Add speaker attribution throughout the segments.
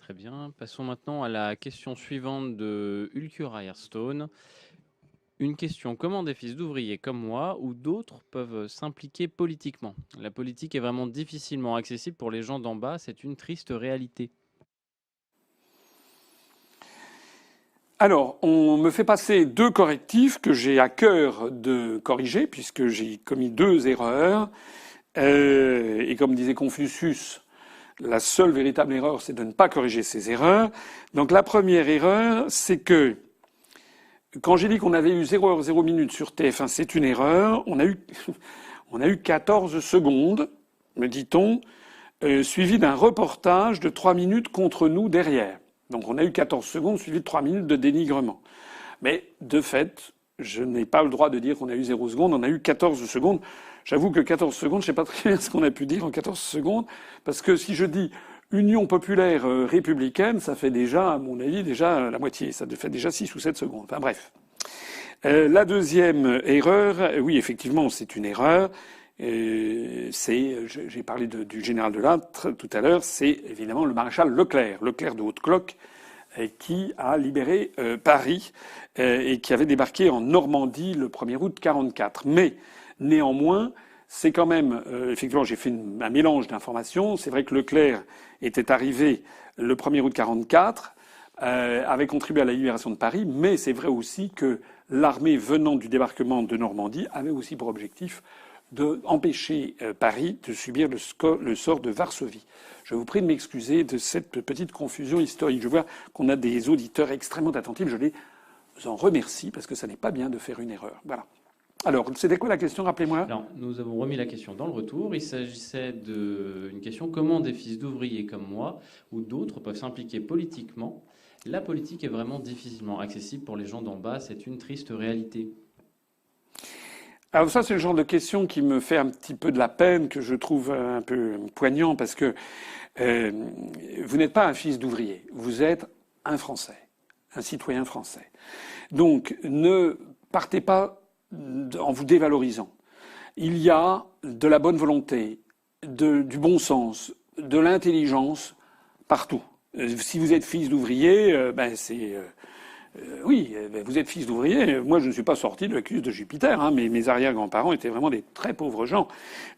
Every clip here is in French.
Speaker 1: Très bien. Passons maintenant à la question suivante de Ulcura Airstone. Une question, comment des fils d'ouvriers comme moi ou d'autres peuvent s'impliquer politiquement? La politique est vraiment difficilement accessible pour les gens d'en bas, c'est une triste réalité.
Speaker 2: Alors, on me fait passer deux correctifs que j'ai à cœur de corriger, puisque j'ai commis deux erreurs. Et comme disait Confucius, la seule véritable erreur, c'est de ne pas corriger ces erreurs. Donc la première erreur, c'est que quand j'ai dit qu'on avait eu 0 heure 0 minute sur TF1, c'est une erreur. On a eu 14 secondes, me dit-on, suivi d'un reportage de 3 minutes contre nous derrière. Donc on a eu 14 secondes suivi de 3 minutes de dénigrement. Mais de fait, je n'ai pas le droit de dire qu'on a eu 0 secondes, on a eu 14 secondes. J'avoue que 14 secondes, je sais pas très bien ce qu'on a pu dire en 14 secondes, parce que si je dis Union populaire républicaine, ça fait déjà, à mon avis, déjà la moitié. Ça fait déjà 6 ou 7 secondes. Enfin bref. La deuxième erreur, oui, effectivement, c'est une erreur. J'ai parlé du général de Lattre tout à l'heure, c'est évidemment le maréchal Leclerc de Haute-Cloque, qui a libéré Paris et qui avait débarqué en Normandie le 1er août 1944. Mais néanmoins, c'est quand même effectivement, j'ai fait un mélange d'informations. C'est vrai que Leclerc était arrivé le 1er août 1944, avait contribué à la libération de Paris, mais c'est vrai aussi que l'armée venant du débarquement de Normandie avait aussi pour objectif d'empêcher Paris de subir le sort de Varsovie. Je vous prie de m'excuser de cette petite confusion historique. Je vois qu'on a des auditeurs extrêmement attentifs. Je les en remercie parce que ça n'est pas bien de faire une erreur. Voilà. Alors, c'était quoi la question? Rappelez-moi.
Speaker 1: Alors, nous avons remis la question dans le retour. Il s'agissait d'une question, comment des fils d'ouvriers comme moi ou d'autres peuvent s'impliquer politiquement? La politique est vraiment difficilement accessible pour les gens d'en bas, c'est une triste réalité.
Speaker 2: Alors ça, c'est le genre de question qui me fait un petit peu de la peine, que je trouve un peu poignant, parce que euh, vous n'êtes pas un fils d'ouvrier, vous êtes un Français, un citoyen français. Donc ne partez pas en vous dévalorisant. Il y a de la bonne volonté, du bon sens, de l'intelligence partout. Si vous êtes fils d'ouvrier, oui, vous êtes fils d'ouvrier. Moi, je ne suis pas sorti de la cuisse de Jupiter. Hein, mes arrière-grands-parents étaient vraiment des très pauvres gens.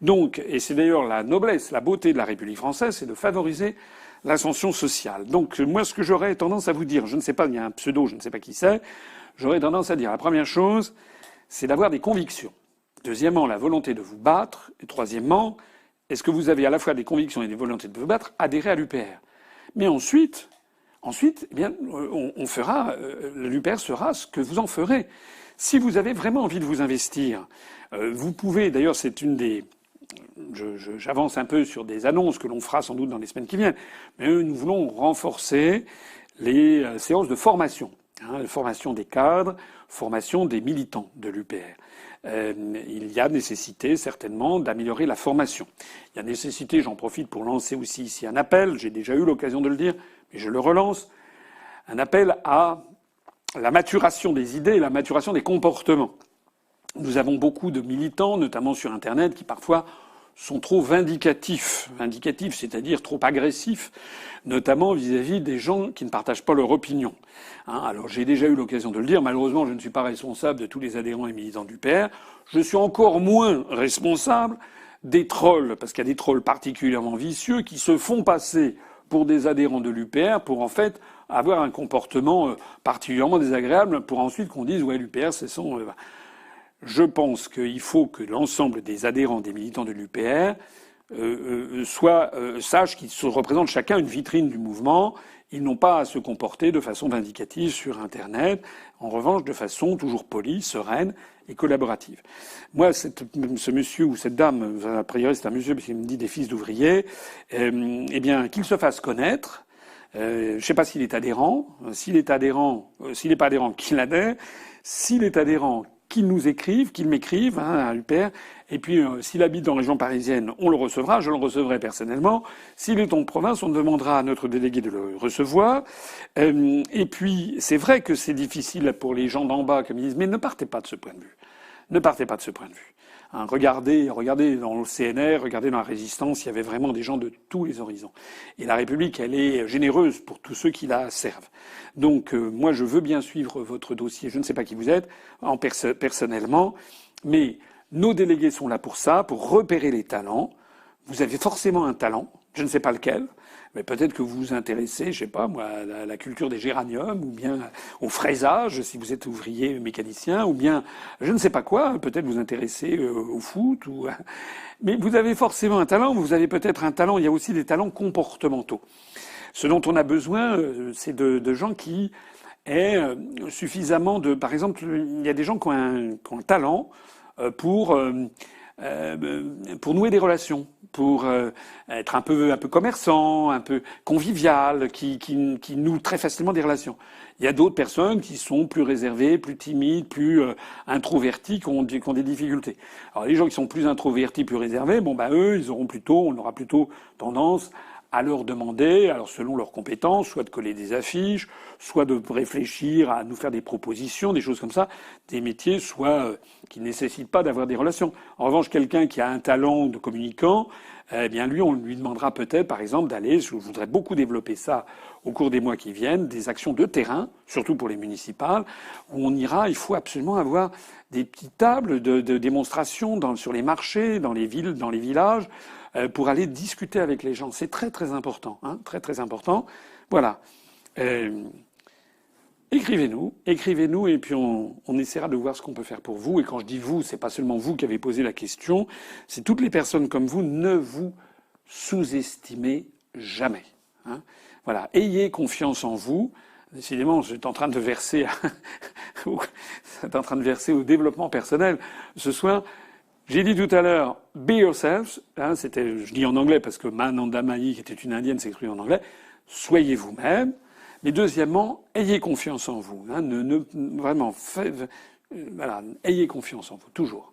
Speaker 2: Donc, et c'est d'ailleurs la noblesse, la beauté de la République française, c'est de favoriser l'ascension sociale. Donc, moi, ce que j'aurais tendance à vous dire, je ne sais pas, il y a un pseudo, je ne sais pas qui c'est, j'aurais tendance à dire, la première chose, c'est d'avoir des convictions. Deuxièmement, la volonté de vous battre. Et troisièmement, est-ce que vous avez à la fois des convictions et des volontés de vous battre? Adhérer à l'UPR. Mais ensuite, eh bien, on fera, l'UPR sera ce que vous en ferez. Si vous avez vraiment envie de vous investir, vous pouvez, d'ailleurs, c'est une des, j'avance un peu sur des annonces que l'on fera sans doute dans les semaines qui viennent, mais nous voulons renforcer les séances de formation, formation des cadres, formation des militants de l'UPR. Il y a nécessité certainement d'améliorer la formation. Il y a nécessité, j'en profite pour lancer aussi ici un appel, j'ai déjà eu l'occasion de le dire, mais je le relance, un appel à la maturation des idées et la maturation des comportements. Nous avons beaucoup de militants, notamment sur Internet, qui parfois sont trop vindicatifs. Vindicatifs, c'est-à-dire trop agressifs, notamment vis-à-vis des gens qui ne partagent pas leur opinion. Alors j'ai déjà eu l'occasion de le dire, malheureusement je ne suis pas responsable de tous les adhérents et militants du PR. Je suis encore moins responsable des trolls, parce qu'il y a des trolls particulièrement vicieux qui se font passer pour des adhérents de l'UPR pour en fait avoir un comportement particulièrement désagréable pour ensuite qu'on dise ouais l'UPR c'est son. Je pense qu'il faut que l'ensemble des adhérents, des militants de l'UPR sachent qu'ils se représentent chacun une vitrine du mouvement. Ils n'ont pas à se comporter de façon vindicative sur Internet. En revanche, de façon toujours polie, sereine et collaborative. Moi, ce monsieur ou cette dame, a priori c'est un monsieur parce qu'il me dit des fils d'ouvriers, eh bien, qu'il se fasse connaître. Je ne sais pas s'il est adhérent. S'il n'est pas adhérent, qu'il adhère. S'il est adhérent, qu'il nous écrive, qu'il m'écrive à l'UPR. Et puis, s'il habite dans la région parisienne, on le recevra. Je le recevrai personnellement. S'il est en province, on demandera à notre délégué de le recevoir. Et puis, c'est vrai que c'est difficile pour les gens d'en bas, comme ils disent, mais ne partez pas de ce point de vue. Ne partez pas de ce point de vue. Hein, regardez dans le CNR, regardez dans la Résistance, il y avait vraiment des gens de tous les horizons. Et la République, elle est généreuse pour tous ceux qui la servent. Donc moi, je veux bien suivre votre dossier. Je ne sais pas qui vous êtes personnellement, mais nos délégués sont là pour ça, pour repérer les talents. Vous avez forcément un talent, je ne sais pas lequel. Mais peut-être que vous vous intéressez, je sais pas moi, à la culture des géraniums, ou bien au fraisage, si vous êtes ouvrier mécanicien, ou bien je ne sais pas quoi. Peut-être vous intéressez au foot, ou. Mais vous avez forcément un talent. Vous avez peut-être un talent. Il y a aussi des talents comportementaux. Ce dont on a besoin, c'est de gens qui aient suffisamment de. Par exemple, il y a des gens qui ont un talent pour nouer des relations, pour être un peu commerçant, un peu convivial, qui nouent très facilement des relations. Il y a d'autres personnes qui sont plus réservées, plus timides, plus introverties, qui ont des difficultés. Alors les gens qui sont plus introvertis, plus réservés, eux, on aura plutôt tendance à leur demander, alors selon leurs compétences, soit de coller des affiches, soit de réfléchir à nous faire des propositions, des choses comme ça, des métiers soit qui ne nécessitent pas d'avoir des relations. En revanche, quelqu'un qui a un talent de communicant, eh bien lui, on lui demandera peut-être, par exemple, d'aller, je voudrais beaucoup développer ça au cours des mois qui viennent, des actions de terrain, surtout pour les municipales, où on ira, il faut absolument avoir des petites tables de démonstration sur les marchés, dans les villes, dans les villages, pour aller discuter avec les gens. C'est très très important, hein, très très important. Voilà. Écrivez-nous, et puis on essaiera de voir ce qu'on peut faire pour vous. Et quand je dis vous, c'est pas seulement vous qui avez posé la question, c'est toutes les personnes comme vous. Ne vous sous-estimez jamais. Hein. Voilà. Ayez confiance en vous. Décidément, c'est en train de verser au développement personnel ce soir. J'ai dit tout à l'heure, be yourselves, hein, je dis en anglais parce que Mananda Mai, qui était une indienne, s'exprime en anglais. Soyez vous-même. Mais deuxièmement, ayez confiance en vous. Hein, vraiment, voilà, ayez confiance en vous, toujours.